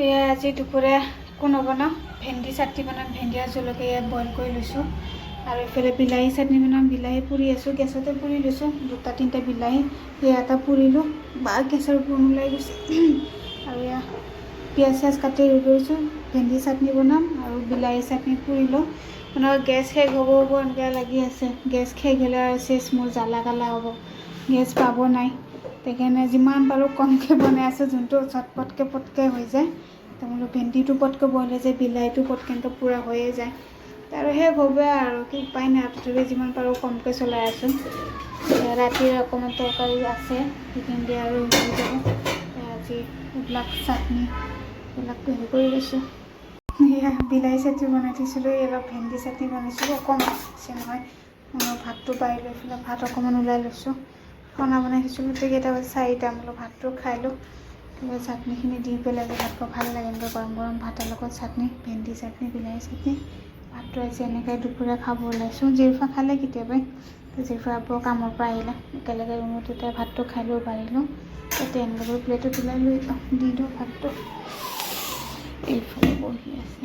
এয়া আজি দুপৰীয়া কোনো বনাম ভেন্দি চাটনি বনাম ভেন্দি আৰু জলকীয়া বইল কৰি লৈছোঁ আৰু এইফালে বিলাহী চাটনি বনাম বিলাহী পুৰি আছোঁ গেছতে পুৰি লৈছোঁ দুটা তিনিটা বিলাহী সেয়া এটা পুৰিলোঁ বা গেছৰ পুৰ ওলাই গৈছে আৰু এয়া পিঁয়াজ চিয়াজ কাটি ৰেডি কৰিছোঁ ভেন্দি চাটনি বনাম আৰু বিলাহী চাটনি পুৰিলোঁ মানে গেছ শেষ হ'ব এনেকুৱা লাগি আছে গেছ শেষ হ'লে আৰু চেচ মোৰ জ্বালা কালা হ'ব গেছ পাব নাই সেইকাৰণে যিমান পাৰোঁ কমকৈ বনাই আছোঁ যোনটো চটপটকৈ পটকৈ হৈ যায় তাৰমানে ভেন্দিটো পটকৈ বইল হৈ যায় বিলাহীটো পটকৈ পূৰা হৈয়ে যায় আৰু শেষ হ'ব আৰু কি উপায় নাই তথাপি যিমান পাৰোঁ কমকৈ চলাই আছোঁ ৰাতিৰ অকণমান তৰকাৰী আছে সেইখিনি দিয়ে আৰু হৈ যাব আজি এইবিলাক চাটনি এইবিলাক হেৰি কৰি লৈছোঁ সেয়া বিলাহী চাটনি বনাই থৈছিলোঁ এইবাৰ ভেন্দি চাটনি বনাইছিলোঁ অকণমান আছে নহয় ভাতটো বাঢ়ি লৈ পেলাই ভাত অকণমান ওলাই লৈছোঁ খানা বনাই থৈছিলোঁ কেইটা বজাত 4টা বোলো ভাতটো খাই লওঁ চাটনিখিনি দি পেলাই ভাত ভাল লাগে এনেকৈ গৰম গৰম ভাতৰ লগত চাটনি ভেন্দি চাটনি বিলাহী চাটনি ভাতটো আজি এনেকৈ দুপৰীয়া খাব ওলাইছোঁ জিৰফা খালে কেতিয়াবাই জিৰফা আকৌ কামৰ পৰা আহিলে একেলগে ৰুমত তেতিয়া ভাতটো খাই লৈ বাঢ়িলোঁ এতিয়া এনেকৈ প্লেটত ওলাই লৈ দি দিওঁ ভাতটো এইফালে বহি আছে